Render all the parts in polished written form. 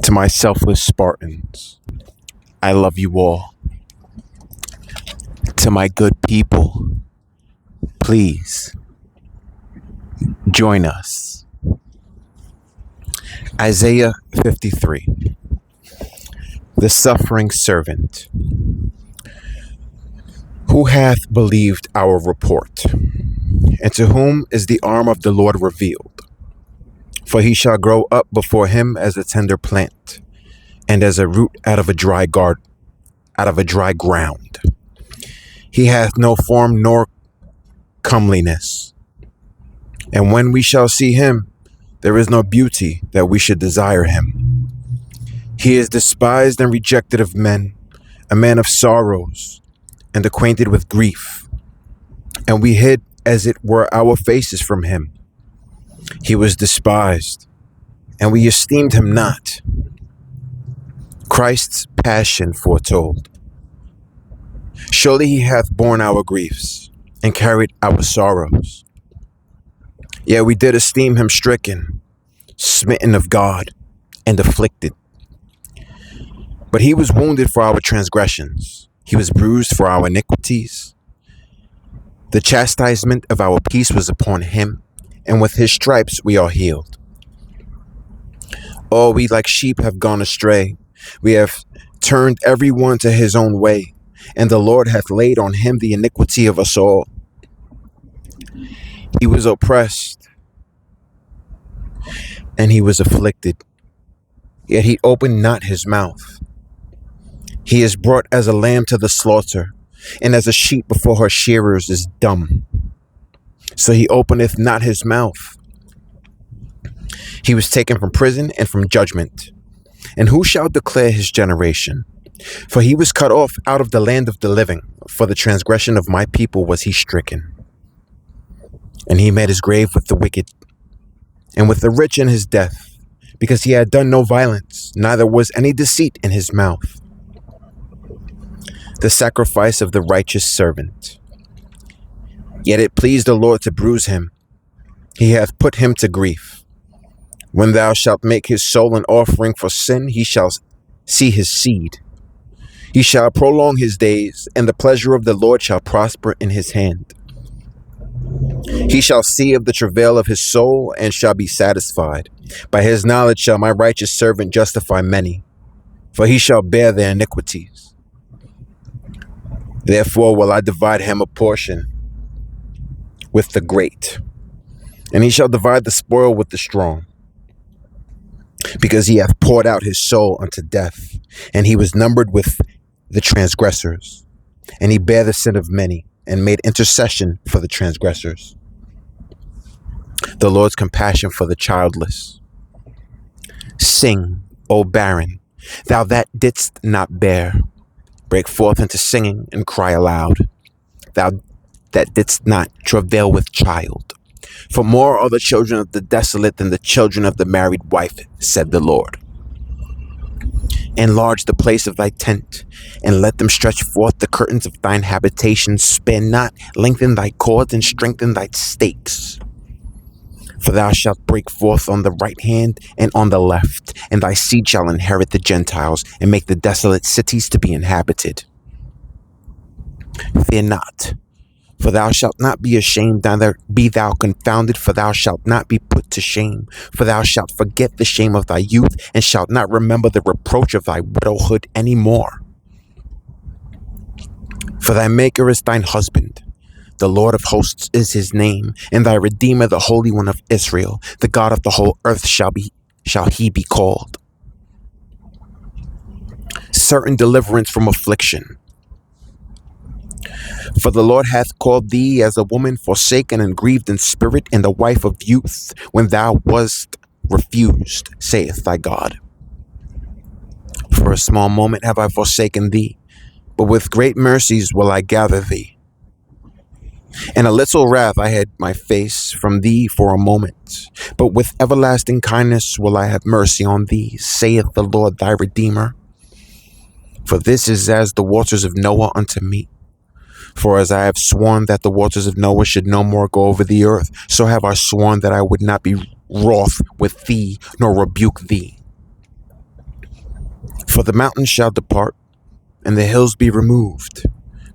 To my selfless Spartans, I love you all. To my good people, please join us. Isaiah 53, the suffering servant. Who hath believed our report? And to whom is the arm of the Lord revealed? For he shall grow up before him as a tender plant, and as a root out of a dry ground. He hath no form nor comeliness. And when we shall see him, there is no beauty that we should desire him. He is despised and rejected of men, a man of sorrows, and acquainted with grief. And we hid as it were our faces from him. He was despised, and we esteemed him not. Christ's passion foretold. Surely he hath borne our griefs, and carried our sorrows. Yet we did esteem him stricken, smitten of God, and afflicted. But he was wounded for our transgressions, he was bruised for our iniquities. The chastisement of our peace was upon him, and with his stripes we are healed. All we like sheep have gone astray. We have turned every one to his own way, and the Lord hath laid on him the iniquity of us all. He was oppressed, and he was afflicted, yet he opened not his mouth. He is brought as a lamb to the slaughter, and as a sheep before her shearers is dumb. So he openeth not his mouth. He was taken from prison and from judgment. And who shall declare his generation? For he was cut off out of the land of the living. For the transgression of my people was he stricken. And he made his grave with the wicked, and with the rich in his death, because he had done no violence, neither was any deceit in his mouth. The sacrifice of the righteous servant. Yet it pleased the Lord to bruise him. He hath put him to grief. When thou shalt make his soul an offering for sin, he shall see his seed. He shall prolong his days, and the pleasure of the Lord shall prosper in his hand. He shall see of the travail of his soul, and shall be satisfied. By his knowledge shall my righteous servant justify many, for he shall bear their iniquities. Therefore will I divide him a portion with the great, and he shall divide the spoil with the strong. Because he hath poured out his soul unto death, and he was numbered with the transgressors. And he bare the sin of many, and made intercession for the transgressors. The Lord's compassion for the childless. Sing, O barren, thou that didst not bear. Break forth into singing and cry aloud, thou that didst not travail with child. For more are the children of the desolate than the children of the married wife, said the Lord. Enlarge the place of thy tent, and let them stretch forth the curtains of thine habitation. Spare not, lengthen thy cords, and strengthen thy stakes. For thou shalt break forth on the right hand and on the left, and thy seed shall inherit the Gentiles, and make the desolate cities to be inhabited. Fear not, for thou shalt not be ashamed, neither be thou confounded, for thou shalt not be put to shame. For thou shalt forget the shame of thy youth, and shalt not remember the reproach of thy widowhood any more. For thy Maker is thine husband, the Lord of hosts is his name, and thy Redeemer, the Holy One of Israel. The God of the whole earth shall he be called. Certain deliverance from affliction. For the Lord hath called thee as a woman forsaken and grieved in spirit, and the wife of youth, when thou wast refused, saith thy God. For a small moment have I forsaken thee, but with great mercies will I gather thee. In a little wrath I hid my face from thee for a moment, but with everlasting kindness will I have mercy on thee, saith the Lord thy Redeemer. For this is as the waters of Noah unto me. For as I have sworn that the waters of Noah should no more go over the earth, so have I sworn that I would not be wroth with thee, nor rebuke thee. For the mountains shall depart, and the hills be removed,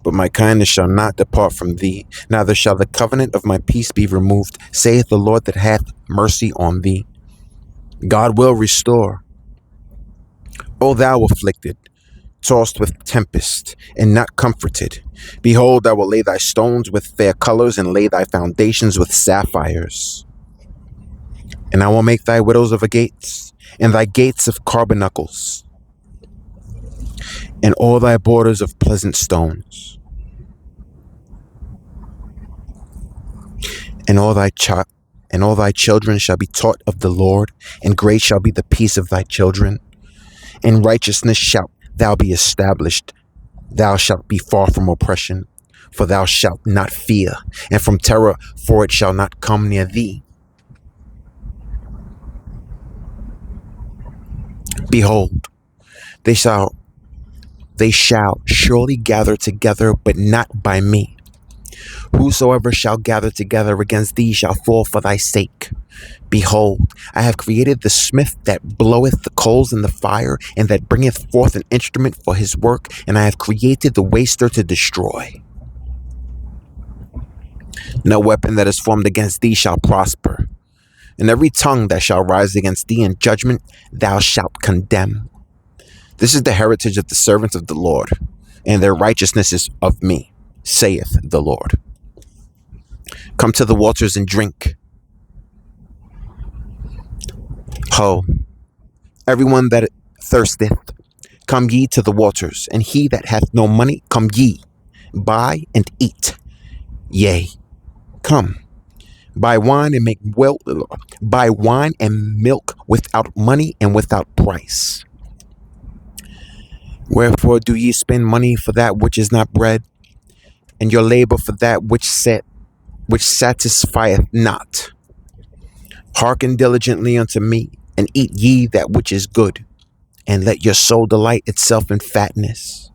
but my kindness shall not depart from thee, neither shall the covenant of my peace be removed, saith the Lord that hath mercy on thee. God will restore. O thou afflicted, tossed with tempest, and not comforted, behold, I will lay thy stones with fair colors, and lay thy foundations with sapphires. And I will make thy widows of gates, and thy gates of carbuncles, and all thy borders of pleasant stones. And all thy children shall be taught of the Lord, and great shall be the peace of thy children. In righteousness shalt thou be established. Thou shalt be far from oppression, for thou shalt not fear, and from terror, for it shall not come near thee. Behold, they shall surely gather together, but not by me. Whosoever shall gather together against thee shall fall for thy sake. Behold, I have created the smith that bloweth the coals in the fire, and that bringeth forth an instrument for his work, and I have created the waster to destroy. No weapon that is formed against thee shall prosper, and every tongue that shall rise against thee in judgment thou shalt condemn. This is the heritage of the servants of the Lord, and their righteousness is of me, saith the Lord. Come to the waters and drink. Ho, everyone that thirsteth, come ye to the waters, and he that hath no money, come ye, buy and eat. Yea, come, buy wine and buy wine and milk without money and without price. Wherefore do ye spend money for that which is not bread, and your labor for that which satisfieth not? Hearken diligently unto me, and eat ye that which is good, and let your soul delight itself in fatness.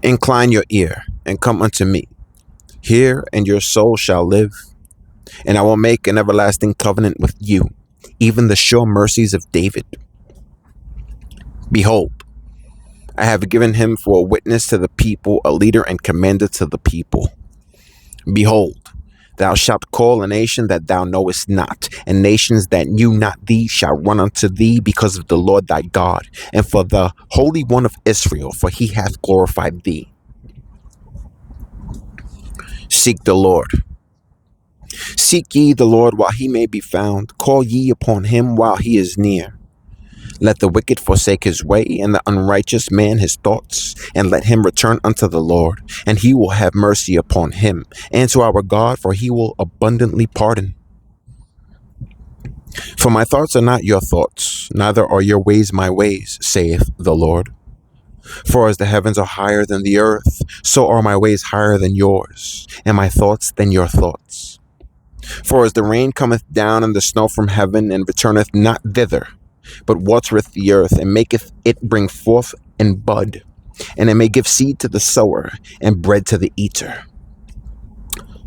Incline your ear, and come unto me. Hear, and your soul shall live. And I will make an everlasting covenant with you, even the sure mercies of David. Behold, I have given him for a witness to the people, a leader and commander to the people. Behold, thou shalt call a nation that thou knowest not, and nations that knew not thee shall run unto thee because of the Lord thy God, and for the Holy One of Israel, for he hath glorified thee. Seek the Lord. Seek ye the Lord while he may be found. Call ye upon him while he is near. Let the wicked forsake his way, and the unrighteous man his thoughts, and let him return unto the Lord, and he will have mercy upon him, and to our God, for he will abundantly pardon. For my thoughts are not your thoughts, neither are your ways my ways, saith the Lord. For as the heavens are higher than the earth, so are my ways higher than yours, and my thoughts than your thoughts. For as the rain cometh down and the snow from heaven, and returneth not thither, but watereth the earth, and maketh it bring forth and bud, and it may give seed to the sower, and bread to the eater,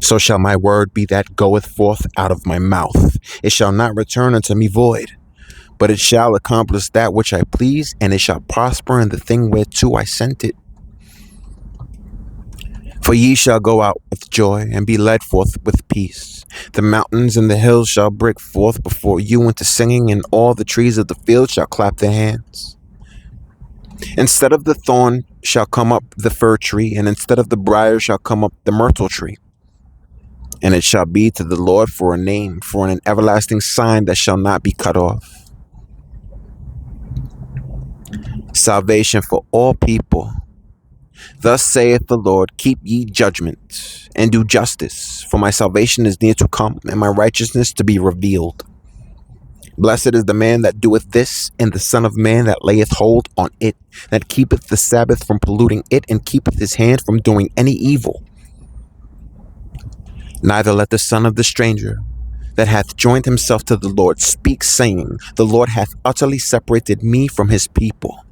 so shall my word be that goeth forth out of my mouth. It shall not return unto me void, but it shall accomplish that which I please, and it shall prosper in the thing whereto I sent it. For ye shall go out with joy, and be led forth with peace. The mountains and the hills shall break forth before you into singing, and all the trees of the field shall clap their hands. Instead of the thorn shall come up the fir tree, and instead of the briar shall come up the myrtle tree. And it shall be to the Lord for a name, for an everlasting sign that shall not be cut off. Salvation for all people. Thus saith the Lord, keep ye judgment, and do justice, for my salvation is near to come, and my righteousness to be revealed. Blessed is the man that doeth this, and the Son of Man that layeth hold on it, that keepeth the Sabbath from polluting it, and keepeth his hand from doing any evil. Neither let the son of the stranger that hath joined himself to the Lord speak, saying, the Lord hath utterly separated me from his people.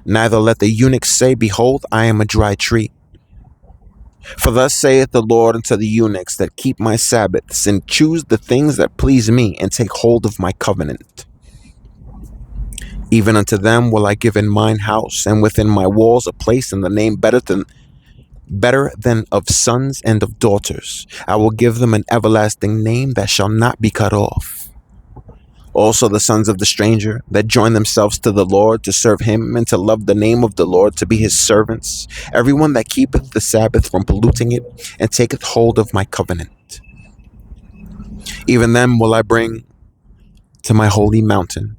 Neither let the eunuch say, behold, I am a dry tree. For thus saith the Lord unto the eunuchs that keep my Sabbaths, and choose the things that please me, and take hold of my covenant. Even unto them will I give in mine house, and within my walls a place and the name better than of sons and of daughters. I will give them an everlasting name that shall not be cut off. Also the sons of the stranger that join themselves to the Lord to serve him and to love the name of the Lord, to be his servants, everyone that keepeth the Sabbath from polluting it and taketh hold of my covenant. Even them will I bring to my holy mountain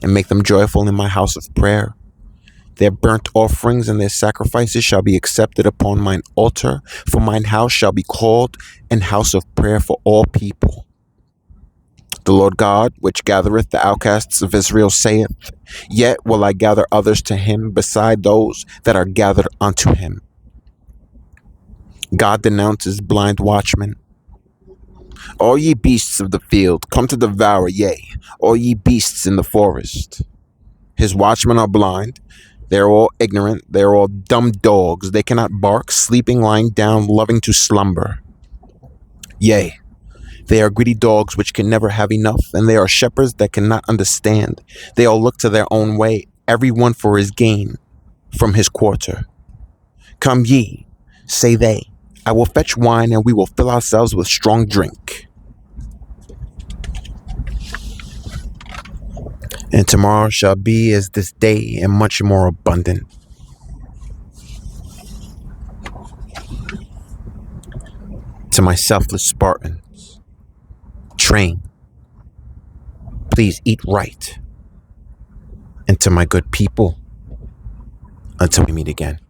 and make them joyful in my house of prayer. Their burnt offerings and their sacrifices shall be accepted upon mine altar, for mine house shall be called an house of prayer for all people. The Lord God, which gathereth the outcasts of Israel, saith, Yet will I gather others to him beside those that are gathered unto him. God denounces blind watchmen. All ye beasts of the field, come to devour, yea, all ye beasts in the forest. His watchmen are blind. They are all ignorant. They are all dumb dogs. They cannot bark, sleeping, lying down, loving to slumber. Yea, they are greedy dogs which can never have enough, and they are shepherds that cannot understand. They all look to their own way, every one for his gain from his quarter. Come ye, say they, I will fetch wine, and we will fill ourselves with strong drink. And tomorrow shall be as this day, and much more abundant. To my selfless Spartans, train, please eat right. And to my good people, until we meet again.